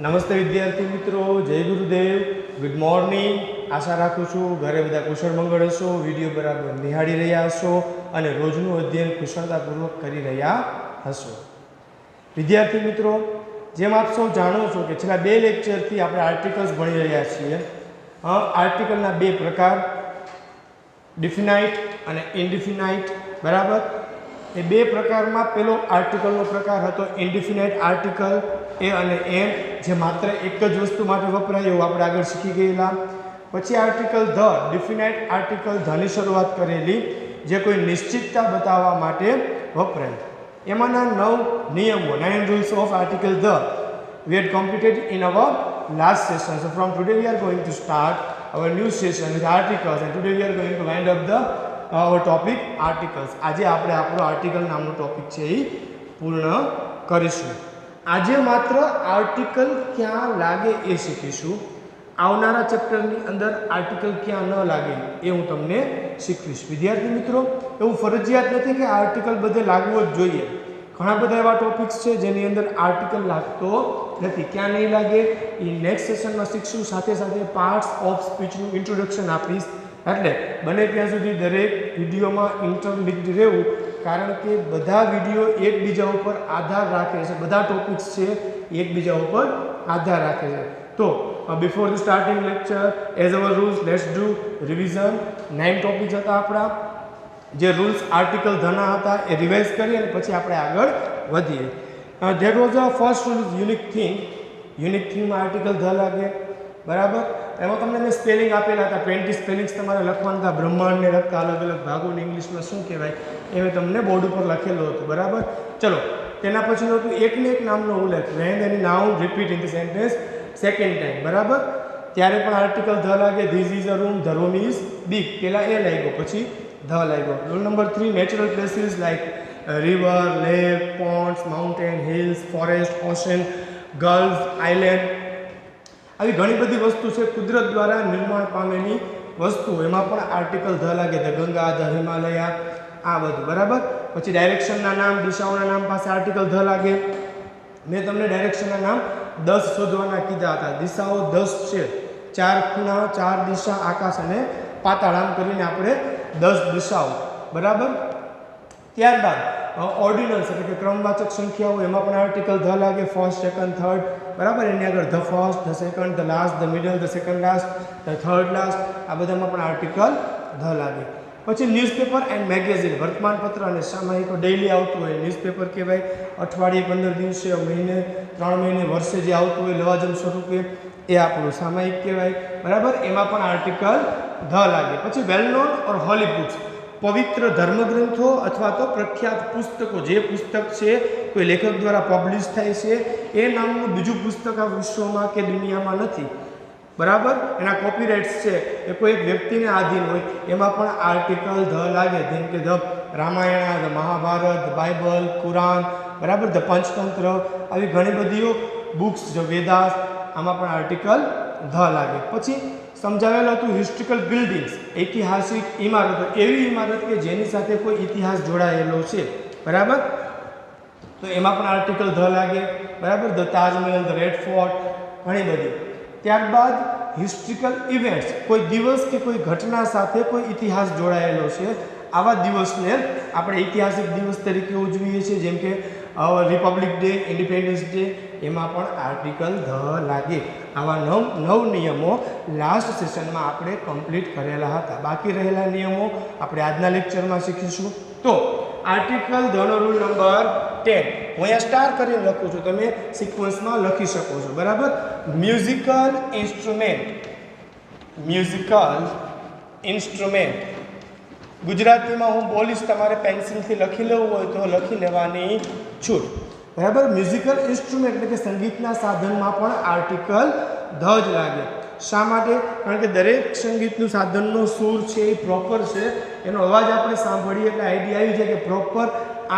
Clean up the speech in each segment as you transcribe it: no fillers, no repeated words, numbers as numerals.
નમસ્તે વિદ્યાર્થી મિત્રો, જય ગુરુદેવ, ગુડ મોર્નિંગ. આશા રાખું છું ઘરે બધા કુશળ મંગળ હશો, વિડીયો બરાબર નિહાળી રહ્યા હશો અને રોજનું અધ્યયન કુશળતાપૂર્વક કરી રહ્યા હશો. વિદ્યાર્થી મિત્રો, જેમ આપ સૌ જાણો છો કે છેલ્લા 2 લેક્ચરથી આપણે આર્ટિકલ્સ ભણી રહ્યા છીએ. આર્ટિકલના 2 પ્રકાર, ડિફિનાઇટ અને ઇનડિફિનાઇટ. બરાબર, એ 2 પ્રકારમાં પેલો આર્ટિકલનો પ્રકાર હતો ઇનડિફિનાઇટ આર્ટિકલ, એ અને એમ, જે માત્ર એક જ વસ્તુ માટે વપરાય એવું આપણે આગળ શીખી ગયેલા. પછી આર્ટિકલ ધ, ડિફિનાઇટ આર્ટિકલ ધની શરૂઆત કરેલી, જે કોઈ નિશ્ચિતતા બતાવવા માટે વપરાય. એમાંના 9 નિયમો, 9 rules of article the we had completed in our last session. So from today we are going to start our new session with articles, and today we are going to wind up our topic articles. આજે આપણે આપણો article નામનો topic છે એ પૂર્ણ કરીશું. આજે માત્ર article ક્યાં લાગે એ શીખીશું. આવનારા ચેપ્ટરની અંદર આર્ટિકલ ક્યાં ન લાગે એ હું તમને શીખવીશ. વિદ્યાર્થી મિત્રો, એવું ફરજિયાત નથી કે આર્ટિકલ બધે લાગવો જ જોઈએ. ઘણા બધા એવા ટોપિક્સ છે જેની અંદર આર્ટિકલ લાગતો નથી. ક્યાં નહીં લાગે એ નેક્સ્ટ સેશનમાં શીખશું. સાથે સાથે પાર્ટ્સ ઓફ સ્પીચનું ઇન્ટ્રોડક્શન આપીશ. એટલે બને ત્યાં સુધી દરેક વિડીયોમાં ઇન્ટરલિંક્ડ રહેવું, કારણ કે બધા વિડીયો એકબીજા ઉપર આધાર રાખે છે. બધા ટોપિક્સ છે એકબીજા ઉપર આધાર રાખે છે. તો before the starting lecture, as our rules, let's do revision. 9 topics હતા આપણા. જે રૂલ્સ આર્ટિકલ ધના હતા એ રિવાઇઝ કરી અને પછી આપણે આગળ વધીએ. That was a first rule, unique thing. Unique થિંગમાં આર્ટિકલ ધ લાગે. બરાબર, એમાં તમને મેં સ્પેલિંગ આપેલા હતા. 20 સ્પેલિંગ્સ તમારે લખવાના હતા. બ્રહ્માંડને લગતા અલગ અલગ ભાગોને ઇંગ્લિશમાં શું કહેવાય એ મેં તમને બોર્ડ ઉપર લખેલું હતું. બરાબર, ચલો તેના પછીનું હતું એકને એક નામનો ઉલ્લેખ. When any noun repeat in the sentence second time. બરાબર, ત્યારે પણ આર્ટિકલ ધ લાગે. This is a room, the room is big. પહેલાં એ લાગ્યો, પછી ધ લાગ્યો. Rule number 3, natural places like river, lake, ponds, mountain, hills, forest, ocean, gulf, island. આવી ઘણી બધી વસ્તુ છે કુદરત દ્વારા નિર્માણ પામેલી વસ્તુ, એમાં પણ આર્ટિકલ ધ લાગે. ધ ગંગા, ધ હિમાલયા, આ બધું. બરાબર, પછી ડાયરેક્શનના નામ, દિશાઓના નામ પાસે આર્ટિકલ ધ લાગે. મેં તમને ડાયરેક્શનના નામ 10 શોધવાના કીધા હતા. દિશાઓ 10 છે. 4 ખૂણા, 4 દિશા, આકાશ અને પાતાળ, આમ કરીને આપણે 10 દિશાઓ. બરાબર, ત્યારબાદ ઓર્ડિનલ્સ એટલે કે ક્રમવાચક સંખ્યાઓ, એમાં પણ આર્ટિકલ ધ લાગે. First, second, third. બરાબર, એની આગળ the first, the second, the last, the middle, the second last, the third last, આ બધામાં પણ આર્ટિકલ ધ લાગે. પછી ન્યૂઝપેપર એન્ડ મેગેઝિન, વર્તમાનપત્ર અને સામયિકો ડેઇલી આવતું હોય ન્યૂઝપેપર કહેવાય. અઠવાડિયે, 15 દિવસે, મહિને, 3 મહિને, વર્ષે જે આવતું હોય લવાજમ સ્વરૂપે એ આપણું સામયિક કહેવાય. બરાબર, એમાં પણ આર્ટિકલ ધ લાગે. પછી વેલ નોન ઓર હોલી બુક્સ, પવિત્ર ધર્મગ્રંથો અથવા તો પ્રખ્યાત પુસ્તકો. જે પુસ્તક છે કોઈ લેખક દ્વારા પબ્લિશ થાય છે, એ નામનું બીજું પુસ્તક આ વિશ્વમાં કે દુનિયામાં નથી. બરાબર, એના કોપીરાઇટ્સ છે એ કોઈ એક વ્યક્તિને આધીન હોય, એમાં પણ આર્ટિકલ ધ લાગે. જેમ કે the Ramayana, the Mahabharata, the Bible, Quran. બરાબર, ધ પંચતંત્ર, આવી ઘણી બધી બુક્સ, જો વેદાસ, આમાં પણ આર્ટિકલ ધ લાગે. પછી સમજાવેલું હતું હિસ્ટોરિકલ બિલ્ડિંગ્સ, ઐતિહાસિક ઇમારતો, એવી ઇમારત કે જેની સાથે કોઈ ઇતિહાસ જોડાયેલો છે. બરાબર, તો એમાં પણ આર્ટિકલ ધ લાગે. બરાબર, the Taj Mahal, the red fort, ઘણી બધી. ત્યારબાદ હિસ્ટોરિકલ ઇવેન્ટ્સ, કોઈ દિવસ કે કોઈ ઘટના સાથે કોઈ ઇતિહાસ જોડાયેલો છે, આવા દિવસને આપણે ઐતિહાસિક દિવસ તરીકે ઉજવીએ છીએ. જેમ કે રિપબ્લિક ડે, ઇન્ડિપેન્ડન્સ ડે, એમાં પણ આર્ટિકલ ધ લાગે. આવા 9 નિયમો લાસ્ટ સેશનમાં આપણે કમ્પ્લીટ કરેલા હતા. બાકી રહેલા નિયમો આપણે આજના લેક્ચરમાં શીખીશું. તો આર્ટિકલ ધનો રૂલ નંબર 10, હું અહીંયા સ્ટાર કરીને લખું છું, તમે સિક્વન્સમાં લખી શકો છો. બરાબર, મ્યુઝિકલ ઇન્સ્ટ્રુમેન્ટ. મ્યુઝિકલ ઇન્સ્ટ્રુમેન્ટ ગુજરાતીમાં હું બોલીશ, તમારે પેન્સિલથી લખી લેવું હોય તો લખી લેવાની છૂટ. બરાબર, મ્યુઝિકલ ઇન્સ્ટ્રુમેન્ટ એટલે કે સંગીતના સાધનમાં પણ આર્ટિકલ ધ જ લાગે. શા માટે? કારણ કે દરેક સંગીતનું સાધનનો સૂર છે એ પ્રોપર છે. એનો અવાજ આપણે સાંભળીએ એટલે આઈડિયા આવી જાય કે પ્રોપર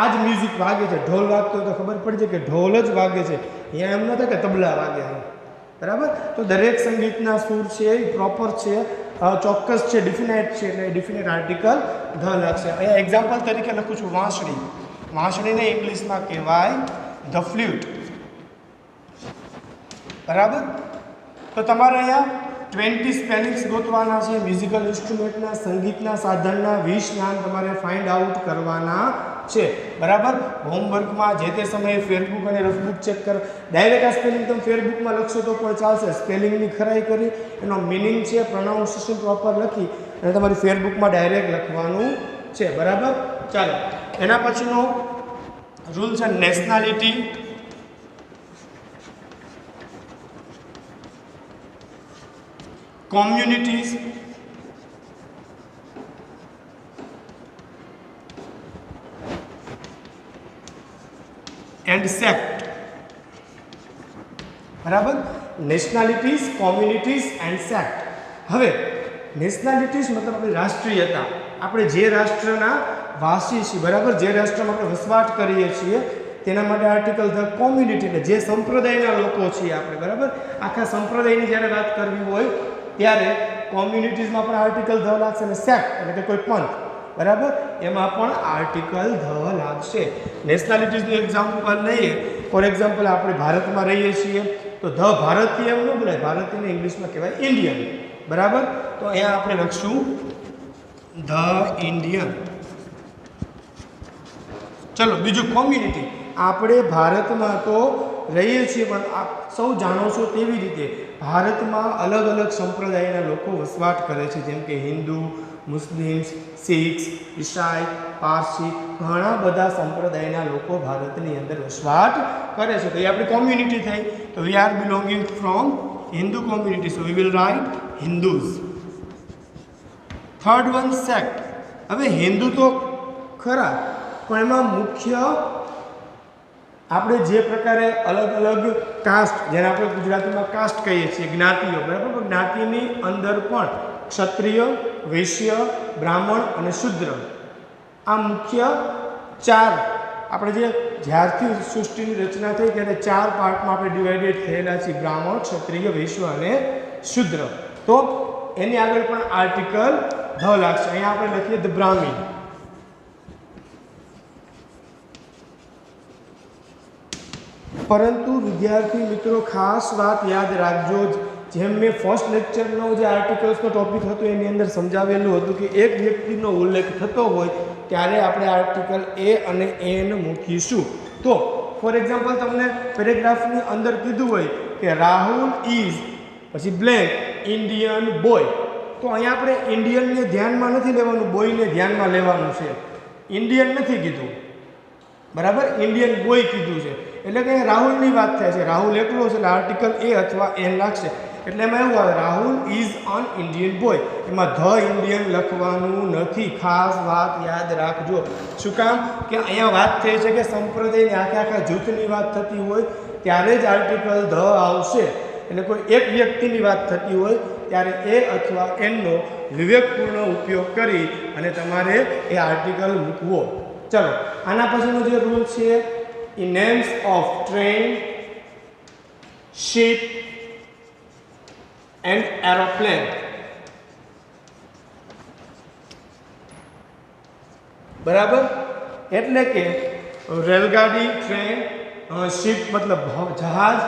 આ જ મ્યુઝિક વાગે છે. ઢોલ વાગતો હોય તો ખબર પડી જાય કે ઢોલ જ વાગે છે, અહીંયા એમ ન થાય કે તબલા વાગે છે. બરાબર, તો દરેક સંગીતના સૂર છે એ પ્રોપર છે, ચોક્કસ છે, ડિફિનાઇટ છે, એટલે ડિફિનાઇટ આર્ટિકલ ધ લાગશે. અહીંયા એક્ઝામ્પલ તરીકે લખું છું વાંસળી. વાંસળીને ઇંગ્લિશમાં કહેવાય ધ ફ્લ્યુટ. બરાબર. તો તમારે અહીંયા 20 સ્પેલિંગ્સ ગોતવાના છે. મ્યુઝિકલ ઇન્સ્ટ્રુમેન્ટના, સંગીતના સાધનના 20 નામ તમારે ફાઇન્ડ આઉટ કરવાના છે. બરાબર. હોમવર્કમાં જે તે સમયે ફેરબુક અને રફબુક ચેક કરો. ડાયરેક્ટ આ સ્પેલિંગ તમે ફેરબુકમાં લખશો તો પણ ચાલશે. સ્પેલિંગની ખરાઈ કરી, એનો મિનિંગ છે, પ્રોનાઉન્સિએશન પ્રોપર લખી અને તમારી ફેરબુકમાં ડાયરેક્ટ લખવાનું છે. બરાબર. ચાલો, એના પછીનો રૂલ છે નેશનાલિટી. communities and sect. બરાબર. નેશનાલિટીઝ, કોમ્યુનિટીઝ એન્ડ સેક્ટ. હવે નેશનાલિટીઝ મતલબ આપણી રાષ્ટ્રીયતા, આપણે જે રાષ્ટ્રના વાસી છીએ, બરાબર, જે રાષ્ટ્રમાં આપણે વસવાટ કરીએ છીએ તેના માટે આર્ટિકલ ધ. કોમ્યુનિટી એટલે જે સંપ્રદાયના લોકો છીએ આપણે, બરાબર, આખા સંપ્રદાયની જ્યારે વાત કરવી હોય ત્યારે કોમ્યુનિટીઝમાં પણ આર્ટિકલ ધ લાગશે અને સેક્ટ એટલે કે કોઈ પંથ, બરાબર, એમાં પણ આર્ટિકલ ધ લાગશે. નેશનાલિટીઝનું એક્ઝામ્પલ લઈએ. ફોર એક્ઝામ્પલ આપણે ભારતમાં રહીએ છીએ તો ધ ભારતીય એમ ન બોલાય, ભારતીયને ઇંગ્લિશમાં કહેવાય ઇન્ડિયન. બરાબર. તો અહીંયા આપણે લખશું ધ ઇન્ડિયન. ચલો, બીજું કોમ્યુનિટી. આપણે ભારતમાં તો રહીએ છીએ પણ આપ સૌ જાણો છો તેવી રીતે ભારતમાં અલગ અલગ સંપ્રદાયના લોકો વસવાટ કરે છે, જેમ કે હિન્દુ, મુસ્લિમ્સ, શીખ્સ, ઈસાઈ, પારસી, ઘણા બધા સંપ્રદાયના લોકો ભારતની અંદર વસવાટ કરે છે. તો એ આપણી કોમ્યુનિટી થઈ. તો we are belonging from Hindu community, so we will write Hindus. Third one sect. હવે હિન્દુ તો ખરા પણ એમાં મુખ્ય આપણે જે પ્રકારે અલગ અલગ કાસ્ટ, જેને આપણે ગુજરાતીમાં કાસ્ટ કહીએ છીએ, જ્ઞાતિઓ, બરાબર, જ્ઞાતિની અંદર પણ ક્ષત્રિય, વૈશ્ય, બ્રાહ્મણ અને શૂદ્ર, આ મુખ્ય ચાર આપણે જે જ્યારથી સૃષ્ટિની રચના થઈ ત્યારે ચાર પાર્ટમાં આપણે ડિવાઇડેડ થયેલા છીએ: બ્રાહ્મણ, ક્ષત્રિય, વૈશ્ય અને શૂદ્ર. તો એની આગળ પણ આર્ટિકલ ધ લાગશે. અહીંયા આપણે લખીએ ધ બ્રાહ્મી. પરંતુ વિદ્યાર્થી મિત્રો ખાસ વાત યાદ રાખજો, જેમ મેં ફર્સ્ટ લેક્ચરનો જે આર્ટિકલ્સનો ટોપિક હતો એની અંદર સમજાવેલું હતું કે એક વ્યક્તિનો ઉલ્લેખ થતો હોય ત્યારે આપણે આર્ટિકલ એ અને એન મૂકીશું. તો ફોર એક્ઝામ્પલ તમને પેરેગ્રાફની અંદર કીધું હોય કે રાહુલ ઇઝ પછી બ્લેન્ક ઇન્ડિયન બોય, તો અહીંયા આપણે ઇન્ડિયનને ધ્યાનમાં નથી લેવાનું, બોયને ધ્યાનમાં લેવાનું છે. ઇન્ડિયન નથી કીધું, બરાબર, ઇન્ડિયન બોય કીધું છે. એટલે કે રાહુલની વાત થાય છે, રાહુલ એકલો છે એટલે આર્ટિકલ એ અથવા એન લાગશે. એટલે એમાં એવું આવે Rahul is an Indian boy, એમાં ધ ઇન્ડિયન લખવાનું નથી. ખાસ વાત યાદ રાખજો. શું કામ? કે અહીંયા વાત થઈ છે કે સંપ્રદાયની આખા જૂથની વાત થતી હોય ત્યારે જ આર્ટિકલ ધ આવશે. એટલે કોઈ એક વ્યક્તિની વાત થતી હોય ત્યારે એ અથવા એનનો વિવેકપૂર્ણ ઉપયોગ કરી અને તમારે એ આર્ટિકલ મૂકવો. ચલો, આના પછીનો જે રૂલ છે એ names of train, ship and aeroplane. બરાબર, એટલે કે રેલગાડી, ટ્રેન, શિપ મતલબ જહાજ,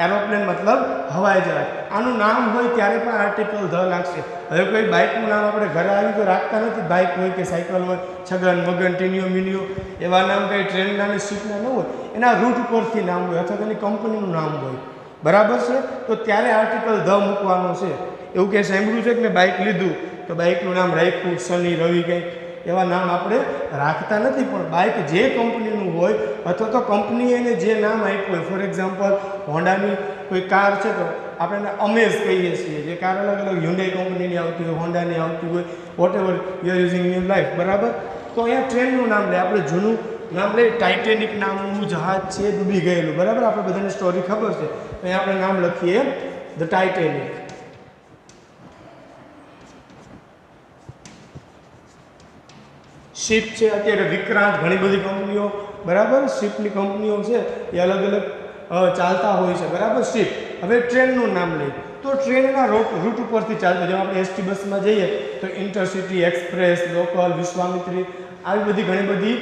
એરોપ્લેન મતલબ હવાઈ જહાજ. આનું નામ હોય ત્યારે પણ આર્ટિકલ ધ લાગશે. હવે કોઈ બાઇકનું નામ આપણે ઘરે આવી તો રાખતા નથી, બાઇક હોય કે સાયકલ હોય, છગન, મગન, ટીનિયો, મિનિયો, એવા નામ કંઈ ટ્રેનના અને શિપના ન હોય, એના રૂટ ઉપરથી નામ હોય અથવા તેની કંપનીનું નામ હોય. બરાબર છે? તો ત્યારે આર્ટિકલ ધ મૂકવાનો છે. એવું કે સાંભળ્યું છે કે મેં બાઇક લીધું તો બાઇકનું નામ રાખ્યું શનિ, રવિ, કંઈક એવા નામ આપણે રાખતા નથી. પણ બાઇક જે કંપનીનું હોય અથવા તો કંપનીએ એને જે નામ આપ્યું હોય, ફોર એક્ઝામ્પલ હોન્ડાની કોઈ કાર છે તો આપણે એને અમેઝ કહીએ છીએ. જે કાર અલગ અલગ હ્યુન્ડાઈ કંપનીની આવતી હોય, હોન્ડાની આવતી હોય, whatever you are using in life. બરાબર, તો અહીંયા ટ્રેનનું નામ લે, આપણે જૂનું નામ લઈએ ટાઇટેનિક નામનું જહાજ છે, ડૂબી ગયેલું. બરાબર, આપણે બધાને સ્ટોરી ખબર છે. તો અહીંયા આપણે નામ લખીએ ધ ટાઇટેનિક. શિપ છે, અત્યારે વિક્રાંત, ઘણી બધી કંપનીઓ, બરાબર, શિપની કંપનીઓ છે એ અલગ અલગ ચાલતા હોય છે. બરાબર, શિપ. હવે ટ્રેનનું નામ લઈએ તો ટ્રેનના રૂટ ઉપરથી ચાલતો, જેમ આપણે એસટી બસમાં જઈએ તો ઇન્ટરસિટી, એક્સપ્રેસ, લોકલ, વિશ્વામિત્રી, આવી બધી ઘણી બધી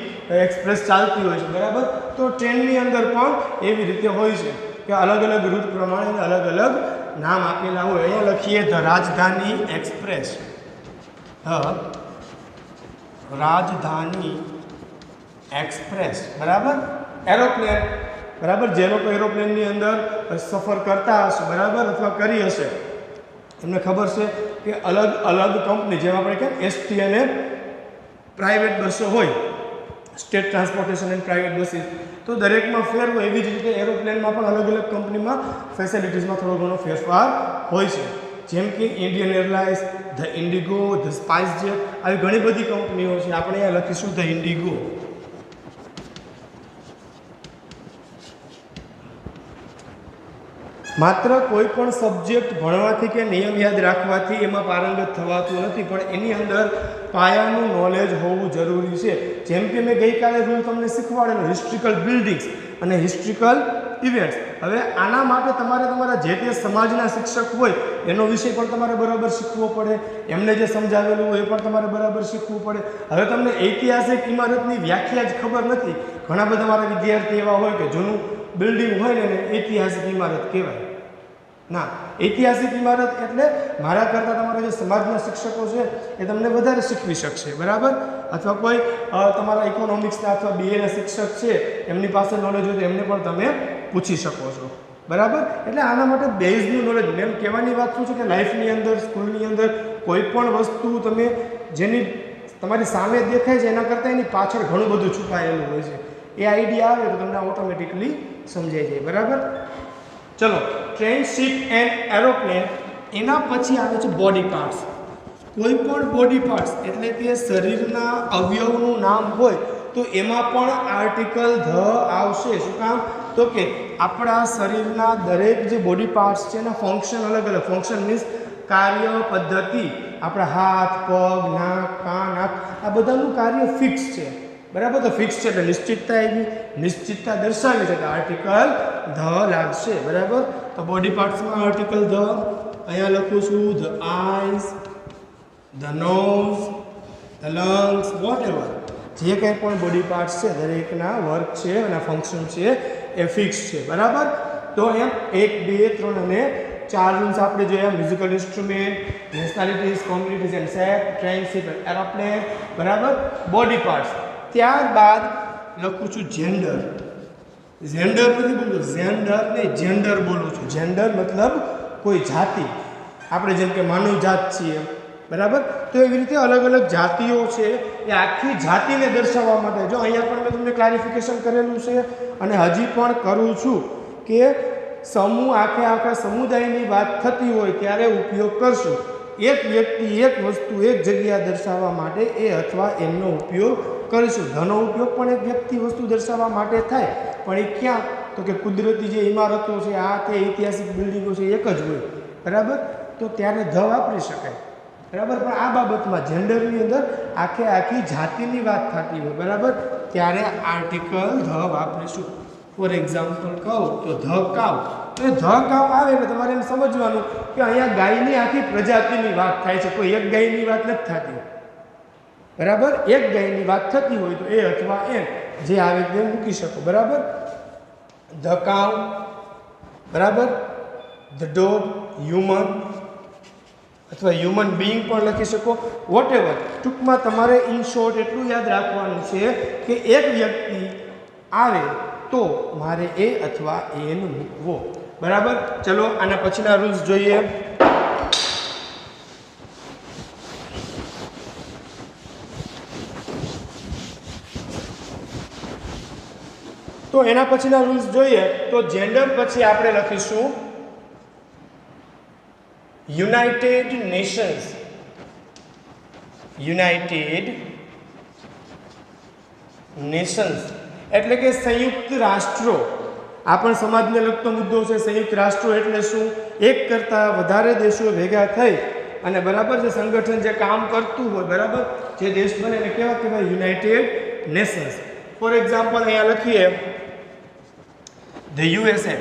એક્સપ્રેસ ચાલતી હોય છે. બરાબર, તો ટ્રેનની અંદર પણ એવી રીતે હોય છે. કે અલગ અલગ રૂટ પ્રમાણે અલગ અલગ નામ આપેલા હોય. અહીંયા લખીએ ધ રાજધાની એક્સપ્રેસ, રાજધાની એક્સપ્રેસ, બરાબર. એરોપ્લેન, બરાબર. જે લોકો એરોપ્લેનની અંદર સફર કરતા હશે, બરાબર, અથવા કરી હશે, એમને ખબર છે કે અલગ અલગ કંપની, જેમ આપણે કેમ એસટી અને પ્રાઇવેટ બસો હોય, state transportation and private buses, તો દરેકમાં ફેર હોય. એવી જ રીતે એરોપ્લેનમાં પણ અલગ અલગ કંપનીમાં ફેસિલિટીઝમાં થોડો ઘણો ફેરફાર હોય છે. જેમ કે Indian airlines, the Indigo, the spice jet, આવી ઘણી બધી કંપનીઓ છે. આપણે અહીંયા લખીશું ધ ઇન્ડિગો. માત્ર કોઈ પણ સબ્જેક્ટ ભણવાથી કે નિયમ યાદ રાખવાથી એમાં પારંગત થવાતું નથી, પણ એની અંદર પાયાનું નોલેજ હોવું જરૂરી છે. જેમ કે મેં ગઈકાલે રૂલ તમને શીખવાડેલો, હિસ્ટ્રિકલ બિલ્ડિંગ્સ અને હિસ્ટ્રિકલ ઇવેન્ટ્સ. હવે આના માટે તમારે તમારા જે તે સમાજના શિક્ષક હોય એનો વિષય પણ તમારે બરાબર શીખવો પડે, એમને જે સમજાવેલું હોય એ પણ તમારે બરાબર શીખવું પડે. હવે તમને ઐતિહાસિક ઇમારતની વ્યાખ્યા જ ખબર નથી. ઘણા બધા મારા વિદ્યાર્થી એવા હોય કે જૂનું બિલ્ડિંગ હોય ને એને ઐતિહાસિક ઇમારત કહેવાય. ના, ઐતિહાસિક ઇમારત એટલે મારા કરતાં તમારા જે સમાજના શિક્ષકો છે એ તમને વધારે શીખવી શકશે, બરાબર. અથવા કોઈ તમારા ઇકોનોમિક્સના અથવા બીએના શિક્ષક છે એમની પાસે નોલેજ હોય તો એમને પણ તમે પૂછી શકો છો, બરાબર. એટલે આના માટે બેઝનું નોલેજ, મેમ કહેવાની વાત શું છે કે લાઈફની અંદર, સ્કૂલની અંદર કોઈ પણ વસ્તુ તમે જેની તમારી સામે દેખાય છે એના કરતાં એની પાછળ ઘણું બધું છુપાયેલું હોય છે. એ આઈડિયા આવે તો તમને ઓટોમેટિકલી સમજાઈ જાય, બરાબર. ચલો, ટ્રેન, શિપ એન્ડ એરોપ્લેન. એના પછી આવે છે બોડી પાર્ટ્સ. કોઈ પણ બોડી પાર્ટ્સ એટલે કે શરીરના અવયવનું નામ હોય તો એમાં પણ આર્ટિકલ ધ આવશે. શું કામ? તો કે આપણા શરીરના દરેક જે બોડી પાર્ટ્સ છે એના ફંક્શન અલગ અલગ. ફંક્શન મીન્સ કાર્ય પદ્ધતિ. આપણા હાથ, પગ, નાક, કાન, આંખ, આ બધાનું કાર્ય ફિક્સ છે, બરાબર. તો ફિક્સ છે એટલે નિશ્ચિતતા એવી નિશ્ચિતતા દર્શાવી છે તો આર્ટિકલ ધ લાગશે, બરાબર. તો બોડી પાર્ટ્સમાં આર્ટિકલ ધ અહીંયા લખું છું. The eyes, the nose, the lungs, whatever જે કંઈ પણ બોડી પાર્ટ્સ છે દરેકના વર્ક છે અને ફંક્શન છે એ ફિક્સ છે, બરાબર. તો એમ 1, 2, 3 અને 4 રૂલ્સ આપણે જોયા. Musical instrument, nationalities, communities and set, train, ship, aeroplane, બરાબર. Body parts. ત્યારબાદ લખું છું જેન્ડર. જેન્ડર નથી બોલતો, જેન્ડર નહીં, જેન્ડર બોલું છું. જેન્ડર મતલબ કોઈ જાતિ. આપણે જેમ કે માનવ જાત છીએ, બરાબર. તો એવી રીતે અલગ અલગ જાતિઓ છે એ આખી જાતિને દર્શાવવા માટે, જો અહીંયા પણ મેં તમને ક્લારિફિકેશન કરેલું છે અને હજી પણ કરું છું કે સમૂહ આખા સમુદાયની વાત થતી હોય ત્યારે ઉપયોગ કરશું. એક વ્યક્તિ, એક વસ્તુ, એક જગ્યા દર્શાવવા માટે એ અથવા એમનો ઉપયોગ કરીશું. ધનો ઉપયોગ પણ એક વ્યક્તિ, વસ્તુ દર્શાવવા માટે થાય, પણ એ ક્યાં? તો કે કુદરતી જે ઇમારતો છે, આ તે ઐતિહાસિક બિલ્ડિંગો છે એક જ હોય, બરાબર. તો ત્યારે ધ વાપરી શકાય, બરાબર. પણ આ બાબતમાં જેન્ડરની અંદર આખી જાતિની વાત થતી હોય, બરાબર, ત્યારે આર્ટિકલ ધ વાપરીશું. ફોર એક્ઝામ્પલ કહું તો ધ કાવ. તો ધ કાવ આવે એટલે તમારે એમ સમજવાનું કે અહીંયા ગાયની આખી પ્રજાતિની વાત થાય છે, કોઈ એક ગાયની વાત નથી થતી, બરાબર. એક ગાયની વાત થતી હોય તો એ અથવા એમ જે આવે તે મૂકી શકો, બરાબર. ધ કાવ, બરાબર. ધ ડોગ, હ્યુમન અથવા હ્યુમન બિંગ પણ લખી શકો, વોટએવર. ટૂંકમાં તમારે ઇન શોર્ટ એટલું યાદ રાખવાનું છે કે એક વ્યક્તિ આવે તો મારે એ અથવા એન મૂકવો, બરાબર. ચલો આના પછીના રૂલ્સ જોઈએ. તો એના પછીના રૂલ્સ જોઈએ તો જેન્ડર પછી આપણે લખીશું યુનાઇટેડ નેશન્સ. યુનાઇટેડ નેશન્સ એટલે કે સંયુક્ત રાષ્ટ્રો. આ પણ સમાજને લગતો મુદ્દો છે. સંયુક્ત રાષ્ટ્રો એટલે શું? એક કરતાં વધારે દેશો ભેગા થઈ અને બરાબર જે સંગઠન જે કામ કરતું હોય, બરાબર, જે દેશ બને એને કેવા કહેવાય? United Nations. ફોર એક્ઝામ્પલ અહીંયા લખીએ ધ યુએસએ.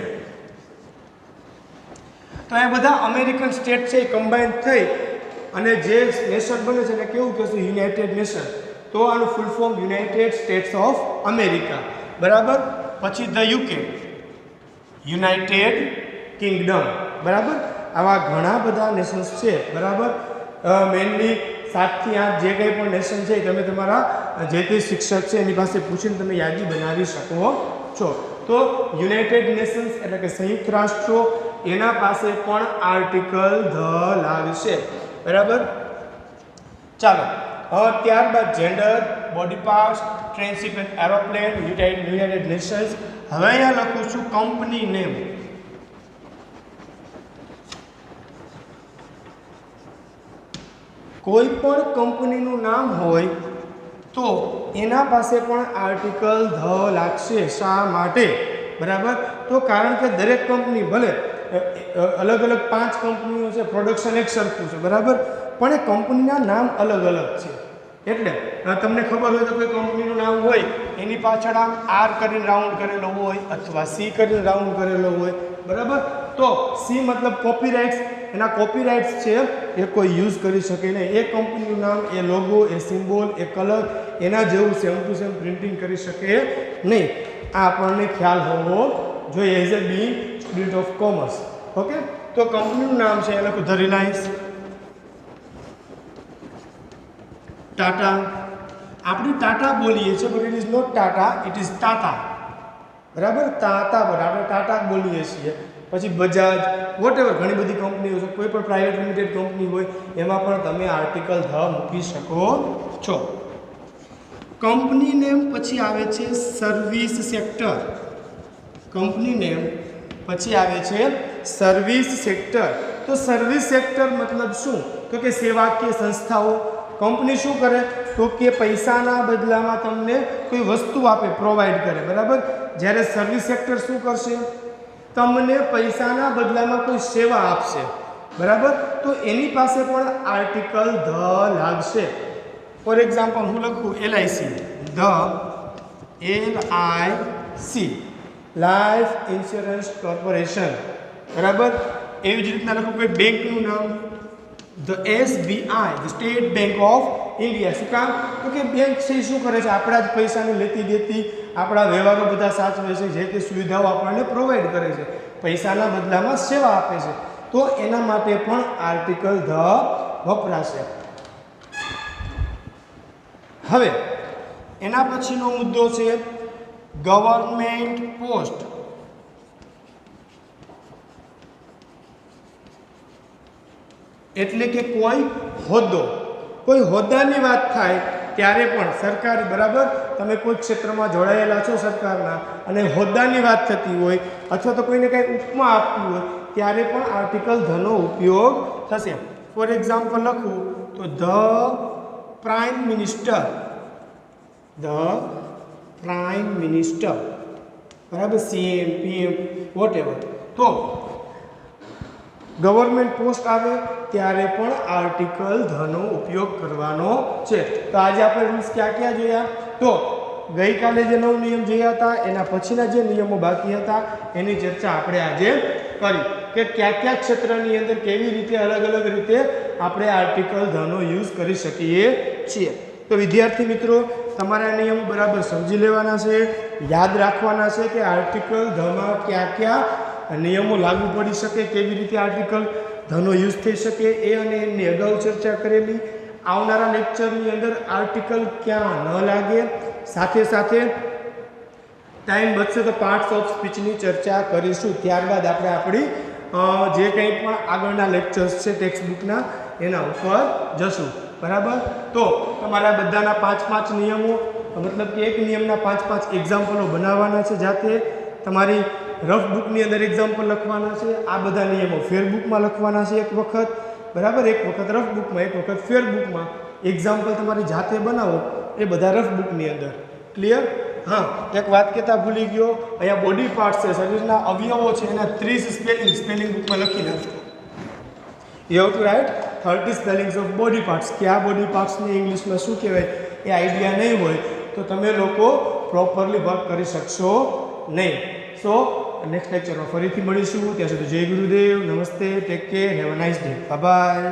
તો આ બધા અમેરિકન સ્ટેટ છે એ કમ્બાઈન થઈ અને જે નેશન બને છે એને કેવું કહેશું? United nation. તો આનું full form United states of America, બરાબર. પછી ધ યુકે. યુનાઇટેડ કિંગડમ, બરાબર. આવા ઘણા બધા નેશન્સ છે, બરાબર. મેઇનલી 7 થી 8 જે કંઈ પણ નેશન છે તમે તમારા જે તે શિક્ષક છે એની પાસે પૂછીને તમે યાદી બનાવી શકો છો. તો યુનાઇટેડ નેશન્સ એટલે કે સંયુક્ત રાષ્ટ્રો, એના પાસે પણ આર્ટિકલ ધ લાગશે, બરાબર. ચાલો ત્યારબાદ gender, body parts, train ship and aeroplane, United Nations. હવે અહીંયા લખું છું કંપની નેમ. કોઈ પણ કંપનીનું નામ હોય તો એના પાસે પણ આર્ટિકલ ધ લાગશે. શા માટે? બરાબર. તો કારણ કે દરેક કંપની ભલે અલગ અલગ 5 કંપનીઓ છે, પ્રોડક્શન એક સરખું છે, બરાબર, પણ એ કંપનીના નામ અલગ અલગ છે. એટલે તમને ખબર હોય તો કોઈ કંપનીનું નામ હોય એની પાછળ આમ આર કરીને રાઉન્ડ કરેલો હોય અથવા સી કરીને રાઉન્ડ કરેલો હોય, બરાબર. તો સી મતલબ કોપીરાઇટ્સ, એના કોપીરાઇટ્સ છે એ કોઈ યુઝ કરી શકે નહીં. એ કંપનીનું નામ, એ લોગો, એ સિમ્બોલ, એ કલર એના જેવું સેમ ટુ સેમ પ્રિન્ટિંગ કરી શકે નહીં. આ આપણને ખ્યાલ હોવો જોઈએ as a Bing student of commerce. Okay. તો કંપનીનું નામ છે એ લખું ધ રિલાયન્સ, ટાટા. આપણે ટાટા બોલીએ છીએ but it is not Tata, it is Tata, બરાબર. તાતા બરાબર આપણે ટાટા બોલીએ છીએ. પછી બજાજ, વોટ એવર ઘણી બધી કંપનીઓ છે, કોઈ પણ પ્રાઇવેટ લિમિટેડ કંપની હોય એમાં પણ તમે આર્ટિકલ ધ મૂકી શકો છો. કંપની નેમ પછી આવે છે સર્વિસ સેક્ટર. કંપની નેમ પછી આવે છે સર્વિસ સેક્ટર. તો સર્વિસ સેક્ટર મતલબ શું? તો કે સેવાકીય સંસ્થાઓ. કંપની શું કરે? તો કે પૈસાના બદલામાં તમને કોઈ વસ્તુ આપે, પ્રોવાઈડ કરે, બરાબર. જ્યારે સર્વિસ સેક્ટર શું કરશે? તમને પૈસાના બદલામાં કોઈ સેવા આપશે, બરાબર. તો એની પાસે પણ આર્ટિકલ ધ લાગશે. ફોર એક્ઝામ્પલ હું લખું LIC, the LIC, life insurance corporation, બરાબર. એવી જ રીતના લખું કોઈ બેંકનું નામ, the SBI, the state bank of India. શું કામ? તો કે બેંક છે શું કરે છે? આપણા જ પૈસાની લેતી દેતી, આપણા વ્યવહારો બધા સાચવે છે, જે તે સુવિધાઓ આપણને પ્રોવાઈડ કરે છે, પૈસાના બદલામાં સેવા આપે છે. તો એના માટે પણ આર્ટિકલ ધ વપરાશે. હવે એના પછીનો મુદ્દો છે ગવર્મેન્ટ પોસ્ટ. એટલે કે કોઈ હોદ્દો, કોઈ હોદ્દાની વાત થાય ત્યારે પણ સરકારી, બરાબર. તમે કોઈ ક્ષેત્રમાં જોડાયેલા છો સરકારના અને હોદ્દાની વાત થતી હોય અથવા તો કોઈને કંઈ ઉપમા આપવી હોય ત્યારે પણ આર્ટિકલ ધનો ઉપયોગ થશે. ફોર એક્ઝામ્પલ લખું તો the prime minister, the prime minister, બરાબર. CM, PM, whatever. તો ગવર્મેન્ટ પોસ્ટ આવે ત્યારે પણ આર્ટિકલ ધનો ઉપયોગ કરવાનો છે. તો આજે આપણે રૂલ્સ ક્યાં ક્યાં જોયા? તો ગઈકાલે જે 9 નિયમ જોયા હતા એના પછીના જે નિયમો બાકી હતા એની ચર્ચા આપણે આજે કરી કે કયા કયા ક્ષેત્રની અંદર કેવી રીતે અલગ અલગ રીતે આપણે આર્ટિકલ ધનો યુઝ કરી શકીએ છીએ. તો વિદ્યાર્થી મિત્રો, તમારે આ નિયમો બરાબર સમજી લેવાના છે, યાદ રાખવાના છે કે આર્ટિકલ ધમાં કયા કયા નિયમો લાગુ પડી શકે, કેવી રીતે આર્ટિકલ ધનો યુઝ થઈ શકે એ અને એની અગાઉ ચર્ચા કરેલી. આવનારા લેક્ચરની અંદર આર્ટિકલ ક્યાં ન લાગે, સાથે સાથે ટાઈમ બચશે તો પાર્ટ્સ ઓફ સ્પીચની ચર્ચા કરીશું. ત્યારબાદ આપણે આપણી જે કંઈ પણ આગળના લેક્ચર્સ છે ટેક્સ્ટ બુકના એના ઉપર જશું, બરાબર. તો તમારા બધાના 5-5 નિયમો, મતલબ કે એક નિયમના 5-5 એક્ઝામ્પલો બનાવવાના છે. જાતે તમારી રફ બુકની અંદર એક્ઝામ્પલ લખવાના છે. આ બધા નિયમો ફેર બુકમાં લખવાના છે એક વખત, બરાબર. એક વખત રફ બુકમાં, એક વખત ફેર બુકમાં. એક્ઝામ્પલ તમારી જાતે બનાવો એ બધા રફ બુકની અંદર. ક્લિયર? હા, એક વાત કહેતા ભૂલી ગયો, અહીંયા બોડી પાર્ટ્સ છે, શરીરના અવયવો છે, એના 30 સ્પેલિંગ બુકમાં લખી નાખજો. You have to write 30 spellings of body parts. કે આ બોડી પાર્ટ્સને ઇંગ્લિશમાં શું કહેવાય એ આઈડિયા નહીં હોય તો તમે લોકો પ્રોપરલી વર્ક કરી શકશો નહીં. સો નેક્સ્ટ લેક્ચરમાં ફરીથી મળીશું. ત્યાં સુધી જય ગુરુદેવ, નમસ્તે, take care, have a nice day, bye bye.